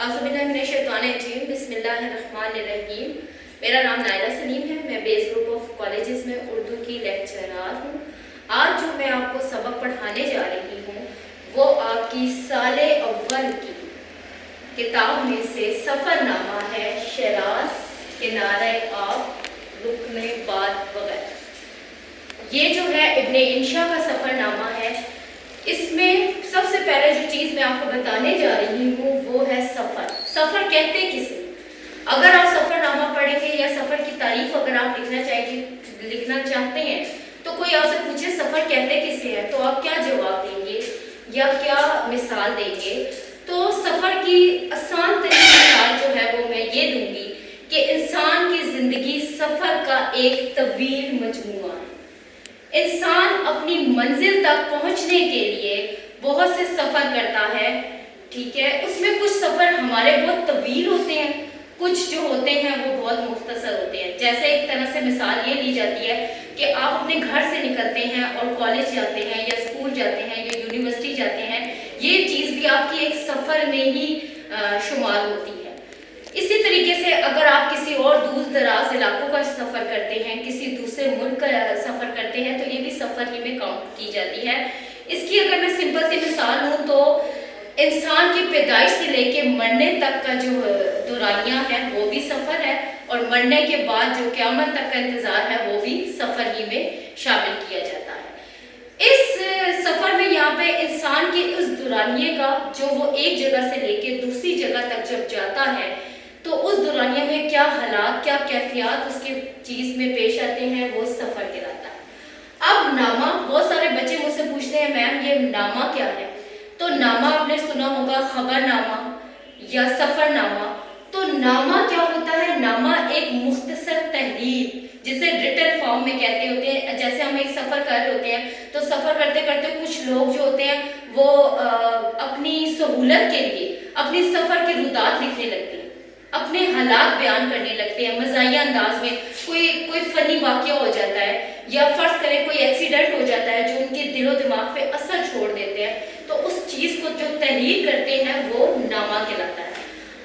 अज़ुबिल्लाहिमिनश्शैतानिर्रजीम बिस्मिल्लाहिर्रहमानिर्रहीम। मेरा नाम नायला सलीम है। मैं बेस ग्रुप ऑफ कॉलेजेस में उर्दू की लेक्चरर हूँ। आज जो मैं आपको सबक पढ़ाने जा रही हूँ वो आपकी साले अव्वल की किताब में से सफ़रनामा है, शिराज, किनारे आब, रुकने बाद वगैरह। ये जो है इब्ने इंशा का सफ़रनामा है। इसमें सबसे पहले जो चीज़ मैं आपको बताने जा रही हूँ वो है सफ़र। सफ़र कहते किसे? अगर आप सफ़रनामा पढ़ेंगे या सफ़र की तारीफ अगर आप लिखना चाहते हैं तो कोई आपसे पूछे सफ़र कहते किसे है तो आप क्या जवाब देंगे या क्या मिसाल देंगे? तो सफ़र की आसान तरीन मिसाल जो है वो मैं ये दूंगी कि इंसान की ज़िंदगी सफ़र का एक तवील मजमूआ है। इंसान अपनी मंजिल तक पहुंचने के लिए बहुत से सफ़र करता है, ठीक है। उसमें कुछ सफ़र हमारे बहुत तवील होते हैं, कुछ जो होते हैं वो बहुत मुख्तसर होते हैं। जैसे एक तरह से मिसाल ये ली जाती है कि आप अपने घर से निकलते हैं और कॉलेज जाते हैं या स्कूल जाते हैं या यूनिवर्सिटी जाते हैं, ये चीज़ भी आपकी एक सफ़र में ही शुमार होती है। इसी तरीके से अगर आप किसी और दूर दराज इलाकों का सफ़र करते हैं, किसी दूसरे मुल्क का सफ़र करते हैं तो ये भी सफ़र ही में काउंट की जाती है। इसकी अगर मैं सिंपल सी मिसाल लूँ तो इंसान की पैदाइश से लेके मरने तक का जो दौरानिया है वो भी सफ़र है, और मरने के बाद जो क़यामत तक का इंतज़ार है वो भी सफ़र ही में शामिल किया जाता है। इस सफ़र में यहाँ पे इंसान के उस दौरानिए का जो वो एक जगह से लेके दूसरी जगह तक जब जाता है तो उस दौरानिया में क्या हालात, क्या कैफियत उसके चीज़ में पेश आते हैं वो सफ़र कहलाता है। अब नामा, बहुत सारे बच्चे मुझसे पूछते हैं मैम ये नामा क्या है? तो नामा आपने सुना होगा खबरनामा या सफ़रनामा। तो नामा क्या होता है? नामा एक मुख्तसर तहरीर जिसे रिटन फॉर्म में कहते होते हैं। जैसे हम एक सफ़र कर रहे होते हैं तो सफ़र करते करते कुछ लोग जो होते हैं वो अपनी सहूलत के लिए अपनी सफ़र के रुदात लिखने लगते हैं, अपने हालात बयान करने लगते हैं मज़ाहिया अंदाज में। कोई फ़नी वाक़या हो जाता है या फ़र्ज़ करें कोई एक्सीडेंट हो जाता है जो उनके दिलो दिमाग पे असर छोड़ देते हैं, तो उस चीज़ को जो तहरीर करते हैं वो नामा कहलाता है।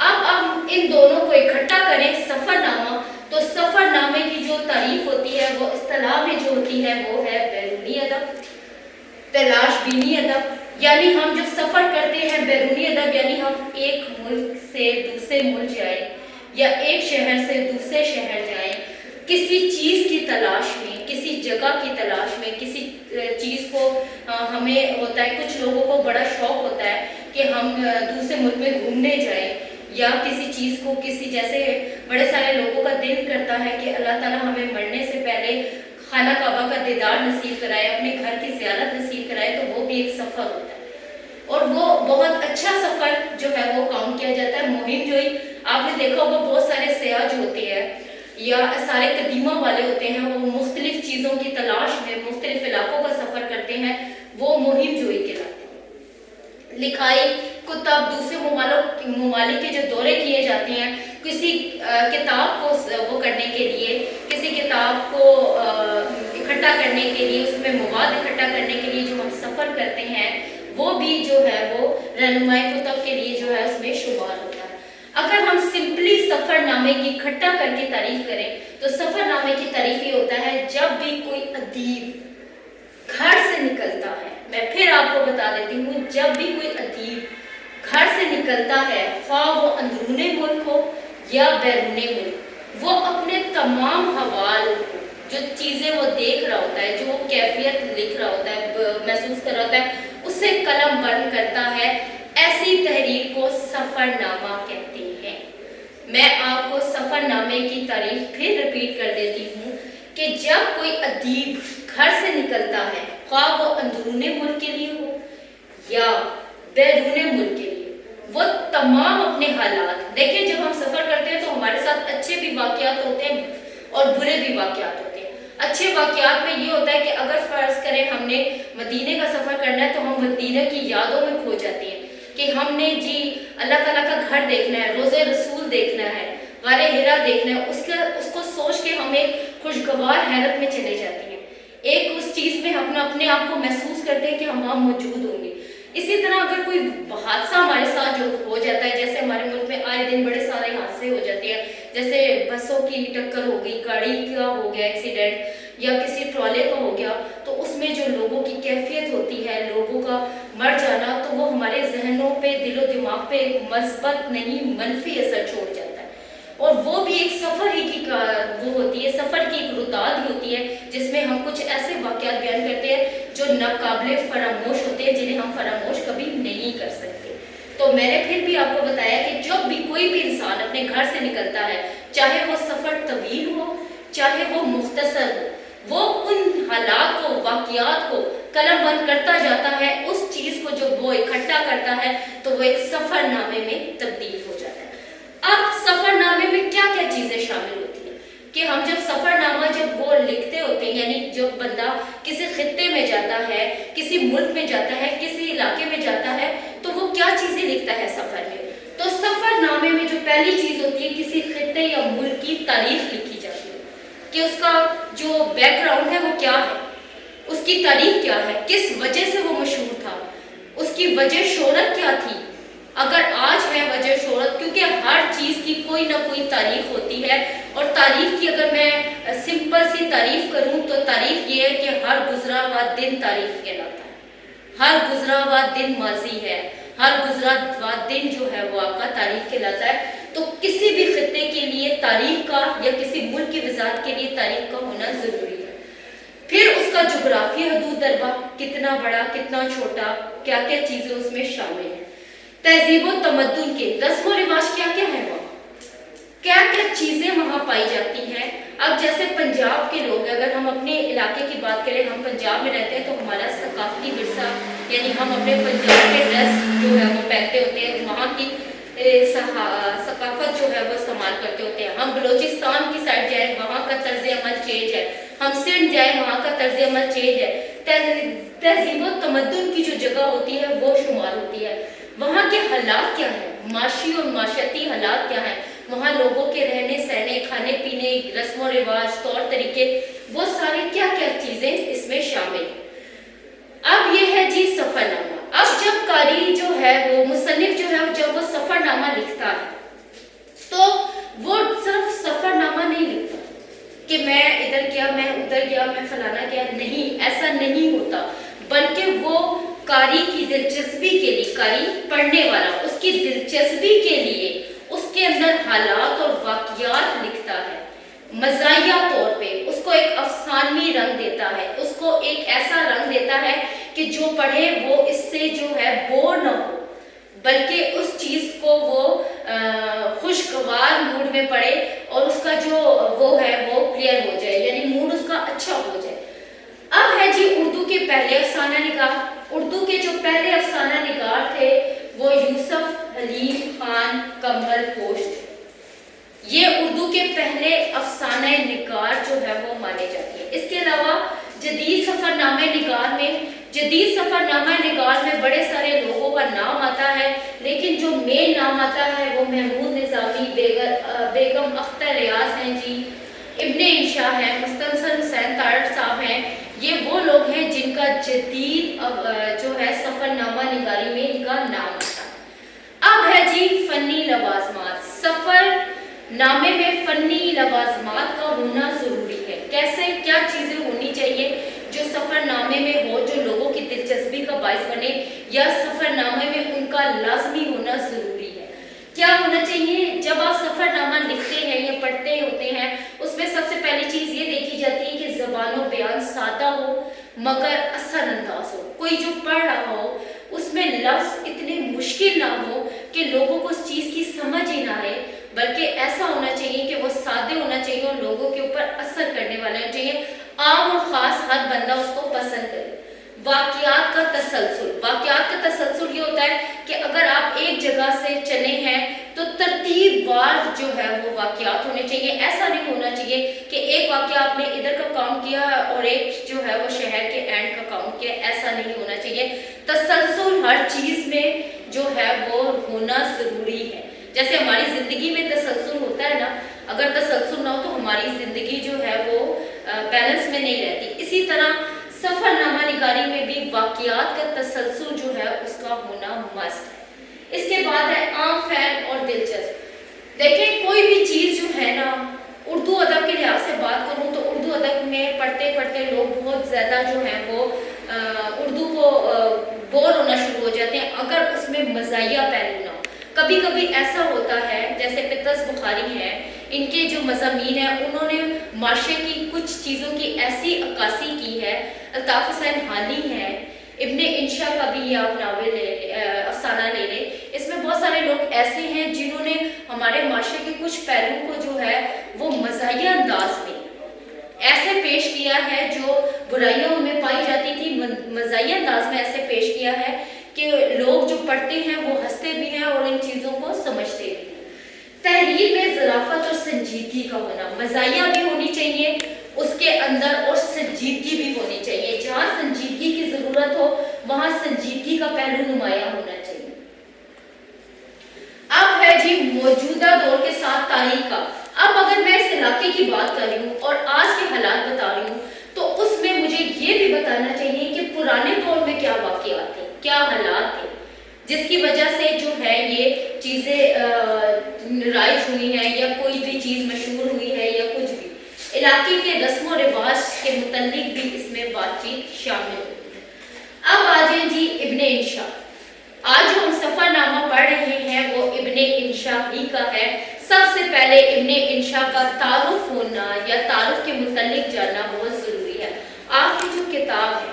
अब हम इन दोनों को इकट्ठा करें सफ़रनामा, तो सफ़रनामे की जो तारीफ होती है वो इस्तिलाह में जो होती है वो है बैरूनी अदब, तलाशबीनी अदब। यानी हम जब सफ़र करते हैं बैरूनी अदब यानी हम एक मुल्क से दूसरे मुल्क जाएं या एक शहर से दूसरे शहर जाएं, किसी चीज़ की तलाश में, किसी जगह की तलाश में, किसी चीज़ को हमें होता है, कुछ लोगों को बड़ा शौक़ होता है कि हम दूसरे मुल्क में घूमने जाएं, या किसी चीज़ को किसी जैसे बड़े सारे लोगों का दिल करता है कि अल्लाह ताला हमें मरने से पहले खाना काबा का दीदार नसीब कराए, अपने घर की ज़ियारत नसीब कराए, तो वो भी एक सफ़र होता है और वो बहुत अच्छा सफ़र जो है वो काउंट किया जाता है। मुहिम जोई आपने देखा होगा, बहुत सारे सयाह जो होते हैं या सारे कदीमा वाले होते हैं वो मुख्तलिफ चीज़ों की तलाश में मुख्तलिफ इलाकों का सफ़र करते हैं, वो मुहिम जोई कहलाते हैं। लिखाई कुतब दूसरे ममालिक के जो दौरे किए जाते हैं किसी किताब को वो करने के लिए, किसी किताब को इकट्ठा करने के लिए, उसमें मवाद इकट्ठा करने के लिए जो हम सफ़र करते हैं वो भी जो है वो रहनुमाई कुतब के लिए जो है उसमें शुमार होता है। अगर हम सिंपली सफ़रनामे की इकट्ठा करके तारीफ करें तो सफ़रनामे की तारीफ ये होता है जब भी कोई अदीब घर से निकलता है, मैं फिर आपको बता देती हूँ, जब भी कोई अदीब घर से निकलता है, ख्वाह वो अंदरूने मुल्क हो या बैरूने मुल्क, वो अपने तमाम हवाल को, जो चीज़ें वो देख रहा होता है, जो वो कैफियत लिख रहा होता है, महसूस कर रहा होता है, उसे कलम बंद करता है। ऐसी तहरीर को सफ़रनामा कहते हैं। मैं आपको सफ़रनामे की तारीफ फिर रिपीट कर देती हूँ कि जब कोई अदीब घर से निकलता है, ख्वाह वो अंदरूने मुल्क के लिए हो या बैरूने मुल्क के लिए, वो तमाम अपने हालात देखिए। जब हम सफ़र करते हैं तो हमारे साथ अच्छे भी वाक़यात होते हैं और बुरे भी वाक़यात होते हैं। अच्छे वाक़यात में ये होता है कि अगर फ़र्ज़ करें हमने मदीने का सफ़र करना है तो हम मदीने की यादों में खो जाते हैं कि हमने जी अल्लाह ताला का घर देखना है, रोज़े रसूल देखना है, गारे हिरा देखना है, उसको सोच के हम एक खुशगवार हैरत में चले जाते हैं, एक उस चीज़ में अपने आप को महसूस करते हैं कि हम वहाँ मौजूद होंगे। इसी तरह अगर कोई हादसा हमारे साथ जो हो जाता है, जैसे हमारे मुल्क दिन बड़े सारे हादसे हो जाते हैं, जैसे बसों की टक्कर हो गई, गाड़ी का हो गया एक्सीडेंट, या किसी ट्रॉले का हो गया, तो उसमें जो लोगों की कैफियत होती है, लोगों का मर जाना, तो वो हमारे जहनों पे, दिलो दिमाग पे मस्बत नहीं मनफी असर छोड़ जाता है। और वो भी एक सफ़र ही की वो होती है, सफ़र की एक रुताद होती है, जिसमें हम कुछ ऐसे वाक़यात बयान करते हैं जो नाकाबिले फरामोश होते हैं, जिन्हें हम फरामोश कभी नहीं कर सकते। तो मैंने फिर भी आपको बताया कि जब भी कोई भी इंसान अपने घर से निकलता है, चाहे वो सफ़र तवील हो, चाहे वो मुख्तसर हो, वो उन हालात को, वाक़यात को कलम बंद करता जाता है। उस चीज़ को जब वो इकट्ठा करता है तो वो एक सफ़रनामे में तब्दील हो जाता है। अब सफ़रनामे में क्या क्या चीज़ें शामिल होती हैं कि हम जब सफ़रनामा जब वो लिखते होते हैं, यानी जब बंदा किसी खित्ते में जाता है, किसी मुल्क में जाता है, किसी इलाके में जाता है, तो वो क्या चीज़ें लिखता है सफ़र में। तो सफ़रनामे में जो पहली चीज़ होती है, किसी खित्ते या मुल्क की तारीख लिखी जाती है कि उसका जो बैकग्राउंड है वो क्या है, उसकी तारीख क्या है, किस वजह से वो मशहूर था, उसकी वजह शोहरत क्या थी, अगर आज है वजह शोहरत, क्योंकि हर चीज़ की कोई ना कोई तारीख होती है। और तारीख की अगर मैं सिंपल सी तारीफ करूं तो तारीख ये है कि हर गुजरा हुआ दिन तारीख कहलाता है, हर गुजरा हुआ दिन माजी है, हर गुजरा हुआ दिन जो है वो आपका तारीख कहलाता है। तो किसी भी खित्ते के लिए तारीख का या किसी मुल्क की वजाहत के लिए तारीख का होना ज़रूरी है। फिर उसका जोग्राफी हदूद दरबा, कितना बड़ा कितना छोटा, क्या क्या चीज़ें उसमें शामिल हैं, तहजीब व तमद्दुन के रस्म व रिवाज क्या क्या है, वहाँ क्या क्या चीज़ें वहाँ पाई जाती हैं। अब जैसे पंजाब के लोग, अगर हम अपने इलाके की बात करें, हम पंजाब में रहते हैं, तो हमारा सकाफती विरसा, यानी हम अपने पंजाब के ड्रेस जो है वो पहनते होते हैं, वहाँ की सकाफत जो है वो इस्तेमाल करते होते हैं। हम बलोचिस्तान की साइड जाए, वहाँ का तर्ज अमल चेंज है, हम सिंध जाए, वहाँ का तर्ज अमल चेंज है। तहजीब व तमद्दुन की जो जगह होती है वो शुमार होती है। वहाँ के हालात क्या हैं, माशी और माशती हालात क्या हैं, वहाँ लोगों के रहने सहने, खाने पीने, रस्म व रिवाज, तौर तरीके, वो सारे क्या क्या चीज़ें इसमें शामिल। अब ये है जी सफ़रनामा। अब जब कारी जो है वो मुसन्निफ जो है जब वो सफ़रनामा लिखता है, तो वो सिर्फ सफ़रनामा नहीं लिखता कि मैं इधर गया, मैं उधर गया, मैं फलाना गया, नहीं, ऐसा नहीं होता, बल्कि वो कारी की दिलचस्पी के लिए, कारी पढ़ने वाला उसकी दिलचस्पी के लिए उसके अंदर हालात और वाक़यात लिखता है, मज़ाहिया तौर पे उसको एक अफसानी रंग देता है, उसको एक ऐसा रंग देता है कि जो पढ़े वो इससे जो है बोर न हो, बल्कि उस चीज़ को वो खुशगवार मूड में पढ़े और उसका जो वो है वो क्लियर हो जाए, यानी मूड उसका अच्छा हो जाए। अब है जी उर्दू के पहले अफसाना निगार। उर्दू के जो पहले अफसाना निगार थे वो यूसुफ हलीम खान कमल पोश थे। ये उर्दू के पहले अफसाना निगार जो है वो माने जाते हैं। इसके अलावा जदीद सफ़रनामा निगार में बड़े सारे लोगों का नाम आता है, लेकिन जो मेन नाम आता है वो महमूद निज़ामी, बेगम अख्तर रियाज हैं जी, इब्ने इंशा हैं, मुस्तनसर हुसैन तारड़ साहब हैं। ये वो लोग हैं जिनका जदीद जो है सफ़रनामा निगारी में इनका नाम आता है। अब है जी फ़नी लवाज़मात। सफ़रनामे में फ़नी लवाज़मात का होना ज़रूरी है। कैसे, क्या चीज़ें होनी चाहिए जो सफ़रनामे में हो, जो लोगों की दिलचस्पी का बाइस बने, या सफ़रनामे में उनका लाजमी होना ज़रूरी है। क्या होना चाहिए जब आप सफ़रनामा लिखते हैं या पढ़ते होते हैं, उसमें सबसे पहली चीज़ ये देखी जाती है कि ज़बान बयान सादा हो मगर असरअंदाज हो। कोई जो पढ़ रहा हो उसमें लफ्ज़ इतने मुश्किल ना हो कि लोगों को उस चीज़ की समझ ही ना आए, बल्कि ऐसा होना चाहिए कि वो सादे होना चाहिए और लोगों के ऊपर असर करने वाला होना चाहिए, आम और ख़ास हर बंदा उसको पसंद करे। वाक़यात का तसलसल ये होता है कि अगर आप एक जगह से चले हैं तो तरतीबवार जो है वो वाक़यात होने चाहिए। ऐसा नहीं होना चाहिए कि एक वाक़या आपने इधर का काउंट किया और एक जो है वो शहर के एंड का काउंट किया, ऐसा नहीं होना चाहिए। तसलसल हर चीज़ में जो है वो होना ज़रूरी है। जैसे हमारी ज़िंदगी में तसलसल होता है ना, अगर तसलसल ना हो तो हमारी ज़िंदगी जो है वो बैलेंस में नहीं रहती। इसी तरह सफ़रनामा निगारी में भी वाक़यात का तसलसल जो है उसका होना मस्ट है। इसके बाद है आम फैल और दिलचस्प। دیکھیں کوئی بھی چیز جو ہے نا، اردو ادب کے لحاظ سے بات کروں تو اردو ادب میں پڑھتے پڑھتے لوگ بہت زیادہ جو ہیں وہ اردو کو بور ہونا شروع ہو جاتے ہیں اگر اس میں مزاحیہ پہلو نہ ہو۔ کبھی کبھی ایسا ہوتا ہے، جیسے پطرس بخاری ہیں، ان کے جو مضامین ہیں انہوں نے معاشرے کی کچھ چیزوں کی ایسی عکاسی کی ہے۔ الطاف حسین حانی ہے، ابن انشا کا بھی یہ آپ ناول افسانہ لے لیں، اس میں بہت سارے لوگ ایسے ہیں جنہوں نے ہمارے معاشرے کے کچھ پہلوؤں کو جو ہے وہ مزاحیہ انداز میں ایسے پیش کیا ہے، جو برائیوں میں پائی جاتی تھی مزاحیہ انداز میں ایسے پیش کیا ہے کہ لوگ جو پڑھتے ہیں وہ ہنستے بھی ہیں اور ان چیزوں کو سمجھتے بھی ہیں۔ تحریر میں ظرافت اور سنجیدگی کا ہونا، مزاحیہ بھی ہونی چاہیے اس کے اندر اور سنجیدگی بھی ہونی چاہیے، جہاں سنجیدگی کی ضرورت ہو وہاں سنجیدگی کا پہلو نمایاں ہونا چاہیے۔ اب ہے جی موجودہ دور کے ساتھ تاریخ کا۔ اب اگر میں اس علاقے کی بات کر رہی ہوں اور آج کے حالات بتا رہی ہوں تو اس میں مجھے یہ بھی بتانا چاہیے کہ پرانے دور میں کیا واقعات تھے، کیا حالات تھے جس کی وجہ سے جو ہے یہ چیزیں رائج ہوئی ہیں یا کوئی بھی چیز مشہور ہوئی ہے یا کچھ بھی، علاقے کے رسم و رواج کے متعلق بھی اس میں بات چیت شامل ہوتی ہے۔ اب آ جائیں جی ابن انشا۔ آج جو ہم سفر نامہ پڑھ رہے ہیں وہ ابن انشا ہی کا ہے۔ سب سے پہلے ابن انشا کا تعارف ہونا یا تعارف کے متعلق جاننا بہت ضروری ہے۔ آپ کی جو کتاب ہے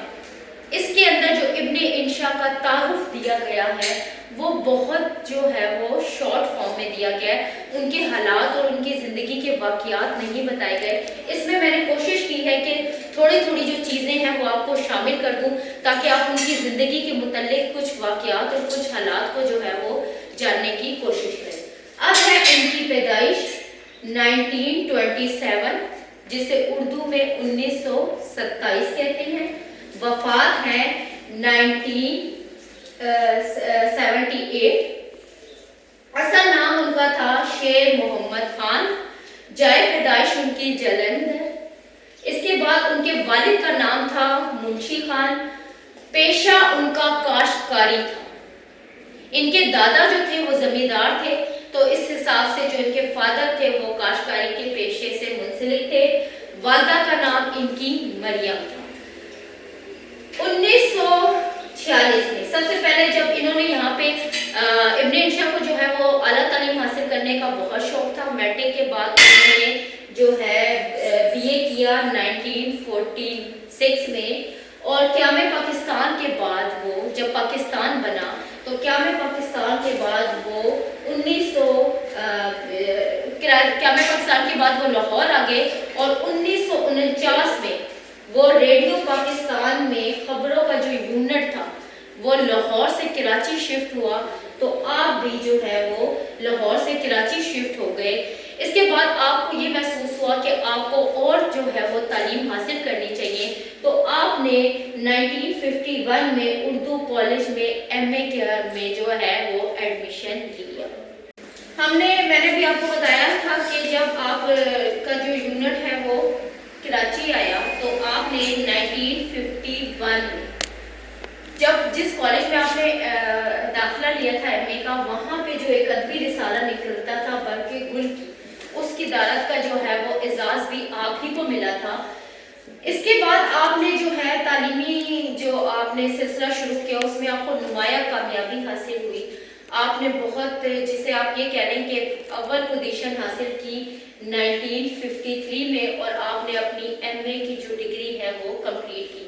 اس کے اندر جو ابن انشا کا تعارف دیا گیا ہے وہ بہت جو ہے وہ شارٹ فارم میں دیا گیا ہے، ان کے حالات اور ان کی زندگی کے واقعات نہیں بتائے گئے۔ اس میں میں نے کوشش کی ہے کہ تھوڑی تھوڑی جو چیزیں ہیں وہ آپ کو شامل کر دوں تاکہ آپ ان کی زندگی کے متعلق کچھ واقعات اور کچھ حالات کو جو ہے وہ جاننے کی کوشش کریں۔ اب ہے ان کی پیدائش 1927 جسے اردو میں 1927 کہتے ہیں، وفات ہے 1978۔ اصل نام ان کا تھا شیر محمد خان، جائے پیدائش ان کی جلندھر۔ اس کے بعد ان کے والد کا نام تھا منشی خان، پیشہ ان کا کاشتکاری تھا۔ ان کے دادا جو تھے وہ زمیندار تھے، تو اس حساب سے جو ان کے فادر تھے وہ کاشتکاری کے پیشے سے منسلک تھے۔ والدہ کا نام ان کی مریم تھا۔ 1946 میں سب سے پہلے جب انہوں نے یہاں پہ ابن انشا کو جو ہے وہ اعلیٰ تعلیم حاصل کرنے کا بہت شوق تھا، میٹرک کے بعد انہوں نے جو ہے بی اے کیا 1946 میں، اور قیام پاکستان کے بعد وہ جب پاکستان بنا تو قیام پاکستان کے بعد وہ قیام پاکستان کے بعد وہ لاہور آ گئے، اور 1949 میں وہ ریڈیو پاکستان میں خبروں کا جو یونٹ تھا وہ لاہور سے کراچی شفٹ ہوا، تو آپ بھی جو ہے وہ لاہور سے کراچی شفٹ ہو گئے۔ اس کے بعد آپ کو یہ محسوس ہوا کہ آپ کو اور جو ہے وہ تعلیم حاصل کرنی چاہیے، تو آپ نے 1951 میں اردو کالج میں ایم اے میں جو ہے وہ ایڈمیشن لیا۔ میں نے بھی آپ کو بتایا تھا کہ جب آپ کا جو یونٹ ہے وہ کراچی آیا تو آپ نے 1951 میں جب جس کالج میں آپ نے داخلہ لیا تھا ایم اے کا، وہاں پہ جو ایک ادبی رسالہ نکلتا تھا برق گل کی، اس کی دارت کا جو ہے وہ اعزاز بھی آپ ہی کو ملا تھا۔ اس کے بعد آپ نے جو ہے تعلیمی جو آپ نے سلسلہ شروع کیا اس میں آپ کو نمایاں کامیابی حاصل ہوئی۔ آپ نے بہت، جسے آپ یہ کہہ لیں کہ اول پوزیشن حاصل کی 1953 میں، اور آپ نے اپنی ایم اے کی جو ڈگری ہے وہ کمپلیٹ کی۔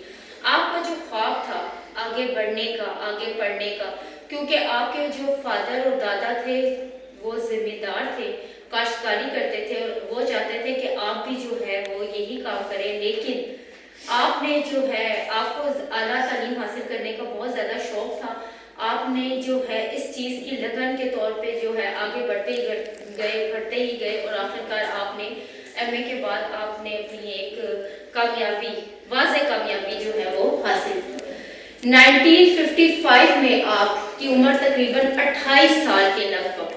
آپ کا جو خواب تھا آگے بڑھنے کا، آگے پڑھنے کا، کیونکہ آپ کے جو فادر اور دادا تھے وہ زمیندار تھے، کاشتکاری کرتے تھے، اور وہ چاہتے تھے کہ آپ بھی جو ہے وہ یہی کام کریں، لیکن آپ نے جو ہے آپ کو اعلیٰ تعلیم حاصل کرنے کا بہت زیادہ شوق تھا، آپ نے جو ہے اس چیز کی لگن کے طور پہ جو ہے آگے بڑھتے ہی گئے، اور آخرکار آپ نے ایم اے کے بعد آپ نے اپنی ایک کامیابی، واضح کامیابی جو ہے وہ حاصل کی۔ 1955 میں آپ کی عمر تقریباً 28 سال کے لگ بھگ،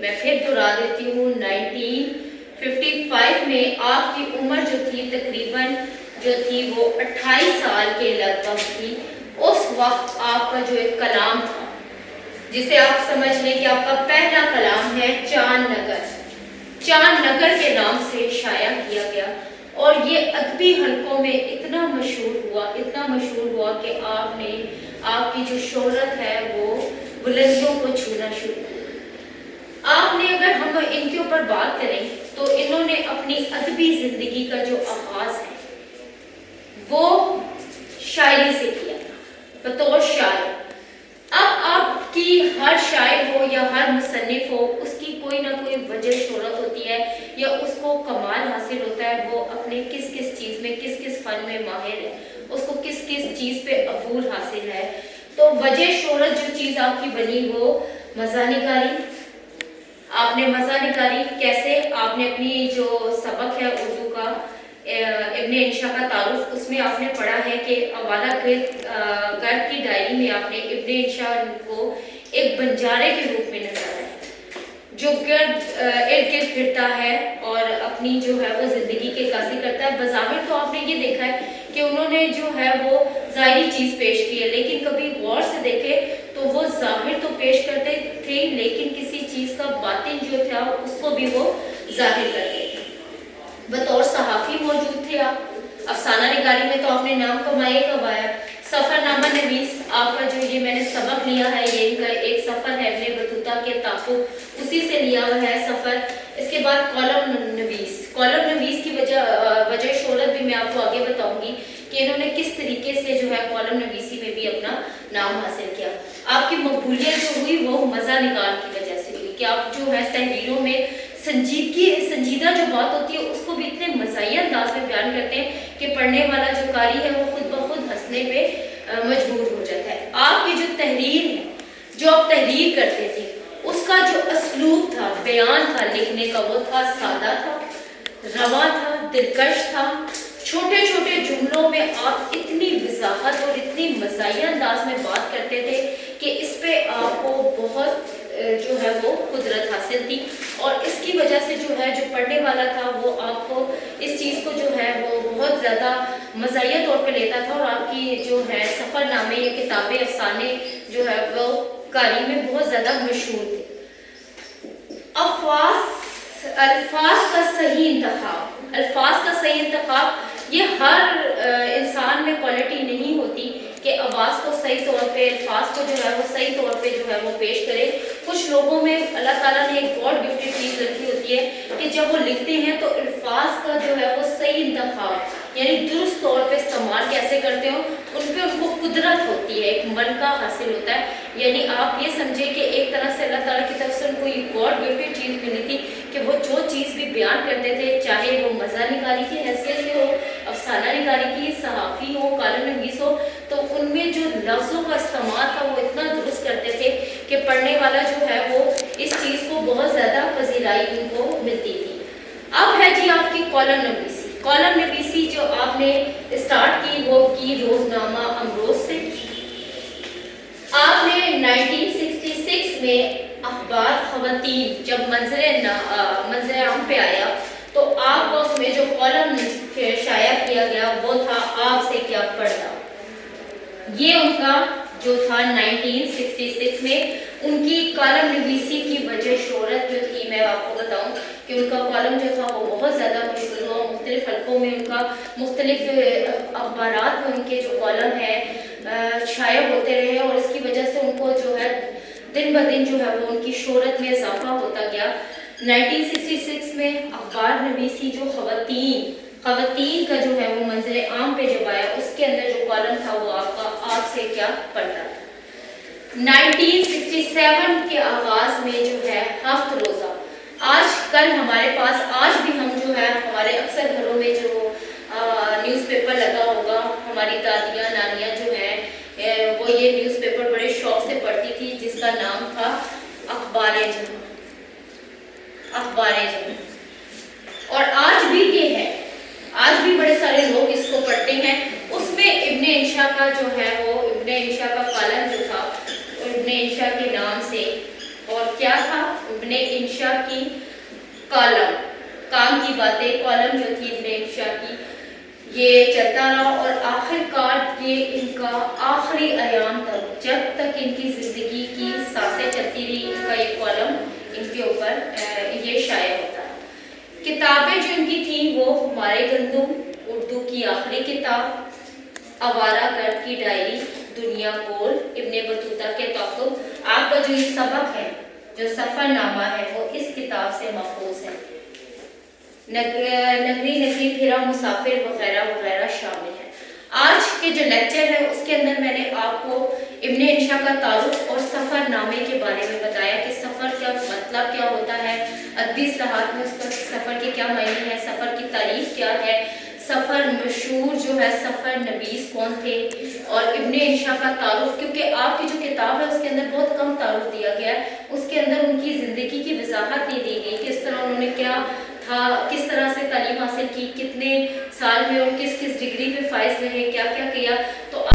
میں پھر دہرا دیتی ہوں، 1955 میں آپ کی عمر جو تھی تقریباً جو تھی وہ 28 سال کے لگ بھگ تھی۔ اس وقت آپ کا جو ایک کلام تھا، جسے آپ سمجھ لیں کہ آپ کا پہلا کلام ہے چاند نگر، چاند نگر کے نام سے شائع کیا گیا، اور یہ ادبی حلقوں میں اتنا مشہور ہوا کہ آپ کی جو شہرت ہے وہ بلندیوں کو چھونا شروع کیا۔ آپ نے اگر ہم ان کے اوپر بات کریں تو انہوں نے اپنی ادبی زندگی کا جو آغاز ہے وہ شاعری سے کیا تھا بطور شاعر۔ اب آپ کی ہر شاعر ہو یا ہر مصنف ہو، اس کی کوئی نہ کوئی وجہ شہرت ہوتی ہے یا اس کو کمال حاصل ہوتا ہے، وہ اپنے کس چیز میں کس فن میں ماہر ہے، اس کو کس چیز پہ عبور حاصل ہے۔ تو وجہ شہرت جو چیز آپ کی بنی وہ مزاح نگاری۔ آپ نے مزاح نگاری کیسے؟ آپ نے اپنی جو سبق ہے اردو کا ابن انشا کا تعارف، اس میں آپ نے پڑھا ہے کہ اوالا گرد کی ڈائری میں آپ نے ابن انشا کو ایک بنجارے کے روپ میں نظر آیا جو ارد گرد پھرتا ہے اور اپنی جو ہے وہ زندگی کی عکاسی کرتا ہے۔ بظاہر تو آپ نے یہ دیکھا ہے کہ انہوں نے جو ہے وہ ظاہری چیز پیش کی ہے، لیکن کبھی غور سے دیکھے تو وہ ظاہر تو پیش کرتے تھے لیکن کسی چیز کا باطن جو تھا اس کو بھی وہ ظاہر کرتے تھے۔ بطور صحافی موجود تھے آپ، افسانہ نگاری میں تو آپ نے نام کمائے کب آیا۔ سفر نامہ نویس، آپ کا جو یہ میں نے سبق لیا ہے یہ ان کا ایک سفر ہے ابن بطوطہ کے تعاقب، اسی سے لیا ہوا ہے سفر۔ اس کے بعد کالم نویس کی وجہ شہرت بھی میں آپ کو آگے بتاؤں گی کہ انہوں نے کس طریقے سے جو ہے کالم نویسی میں بھی اپنا نام حاصل کیا۔ آپ کی مقبولیت جو ہوئی وہ مزاح نگار کی وجہ سے ہوئی کہ آپ جو ہے تحریروں میں سنجیدہ جو بات ہوتی ہے اس کو بھی اتنے مزاحیہ انداز میں بیان کرتے ہیں کہ پڑھنے والا جو قاری ہے وہ خود بخود ہنسنے پہ مجبور ہو جاتا ہے۔ آپ کی جو تحریر ہے، جو آپ تحریر کرتے تھے، اس کا جو اسلوب تھا، بیان تھا لکھنے کا، وہ تھا سادہ تھا، رواں تھا، دلکش تھا۔ چھوٹے چھوٹے جملوں میں آپ اتنی وضاحت اور اتنی مزاحیہ انداز میں بات کرتے تھے کہ اس پہ آپ کو بہت جو ہے وہ قدرت حاصل تھی، اور اس کی وجہ سے جو ہے جو پڑھنے والا تھا وہ آپ کو اس چیز کو جو ہے وہ بہت زیادہ مزاحیہ طور پہ لیتا تھا، اور آپ کی جو ہے سفر نامے یا کتابیں افسانے جو ہے وہ قاری میں بہت زیادہ مشہور تھے۔ الفاظ کا صحیح انتخاب یہ ہر انسان میں کوالٹی نہیں ہوتی کہ آواز کو صحیح طور پہ، الفاظ کو جو ہے وہ صحیح طور پہ جو ہے وہ پیش کرے۔ کچھ لوگوں میں اللہ تعالیٰ نے ایک گاڈ گفٹڈ چیز رکھی ہوتی ہے کہ جب وہ لکھتے ہیں تو الفاظ کا جو ہے وہ صحیح انتخاب یعنی درست طور پہ استعمال کیسے کرتے ہو، ان کو قدرت ہوتی ہے، ایک ملکہ حاصل ہوتا ہے۔ یعنی آپ یہ سمجھیں کہ ایک طرح سے اللہ تعالیٰ کی طرف سے ان کو یہ گاڈ گفٹڈ چیز ملی تھی کہ وہ جو چیز بھی بیان کرتے تھے، چاہے وہ مزاح نگاری کی حیثیت سے ہو، افسانہ نگاری کی، صحافی ہو، کالم نویس ہو، تو ان میں جو لفظوں کا استعمال تھا وہ اتنا درست کرتے تھے کہ پڑھنے والا جو ہے وہ اس چیز کو بہت زیادہ پذیرائی ان کو ملتی تھی۔ اب ہے جی آپ کی کالم نویسی جو آپ نے اسٹارٹ کی وہ کی روزنامہ امروز سے۔ آپ نے 1966 میں اخبار خواتین جب منظر عام پہ آیا تو آپ کو اس میں جو کالم شائع کیا گیا وہ تھا آپ سے کیا پردہ۔ یہ ان کا جو تھا 1966 میں ان کی کالم نویسی کی وجہ شہرت جو تھی، میں آپ کو بتاؤں کہ ان کا کالم جو تھا وہ بہت زیادہ مشہور ہوا، مختلف حلقوں میں ان کا مختلف اخبارات میں ان کے جو کالم ہے شائع ہوتے رہے، اور اس کی وجہ سے ان کو جو ہے دن بدن جو ہے وہ ان کی شہرت میں اضافہ ہوتا گیا۔ 1966 میں اخبار نویسی جو خواتین کا جو ہے وہ منظر عام پہ جب آیا، اس کے اندر جو کالم تھا وہ آپ سے کیا پڑھتا تھا۔ 1967 کے آغاز میں جو ہے ہفت روزہ، آج کل ہمارے پاس آج بھی ہم جو ہے ہمارے اکثر گھروں میں جو نیوز پیپر لگا ہوگا، ہماری دادیاں نانیاں جو ہیں وہ یہ نیوز پیپر بڑے شوق سے پڑھتی تھی جس کا نام تھا اخبار جہاں۔ اور آج بھی یہ ہے، آج بھی بڑے سارے لوگ اس کو پڑھتے ہیں۔ اس میں ابن انشا کا جو ہے وہ ابن انشا کا کالم جو تھا ابن انشا کے نام سے، اور کیا تھا ابن انشا کی کالم، کام کی باتیں کالم جو تھی ابن انشا کی، یہ چلتا رہا اور آخر کار یہ ان کا آخری ایام تک، جب تک ان کی زندگی کی سانسیں چلتی رہی، ان کا یہ کالم ان کے اوپر اوپر یہ شائع ہوتا ہے۔ کتابیں جو ان کی تھیں وہ ہمارے گندم، اردو کی آخری کتاب، آوارہ گرد کی ڈائری، دنیا گول، ابن بطوطہ کے توقف۔ آپ کا جو یہ سبق ہے، جو سفر نامہ ہے، وہ اس کتاب سے ماخوذ ہے۔ نگری پھرا مسافر وغیرہ وغیرہ شامل ہے۔ آج کے جو لیکچر ہے اس کے اندر میں نے آپ کو ابن انشا کا تعارف اور سفر نامے کے بارے میں بتایا کہ سفر کا مطلب کیا ہوتا ہے، ادبی اصطلاحات میں اس کا سفر کے کیا معنی ہے، سفر کی تعریف کیا ہے، سفر مشہور جو ہے سفر نویس کون تھے، اور ابن انشا کا تعارف، کیونکہ آپ کی جو کتاب ہے اس کے اندر بہت کم تعارف دیا گیا ہے، اس کے اندر ان کی زندگی کی وضاحت نہیں دی گئی، کس طرح انہوں نے کیا تھا، کس طرح سے تعلیم حاصل کی، کتنے سال میں اور کس کس ڈگری پہ فائز رہے، کیا کیا کیا۔ تو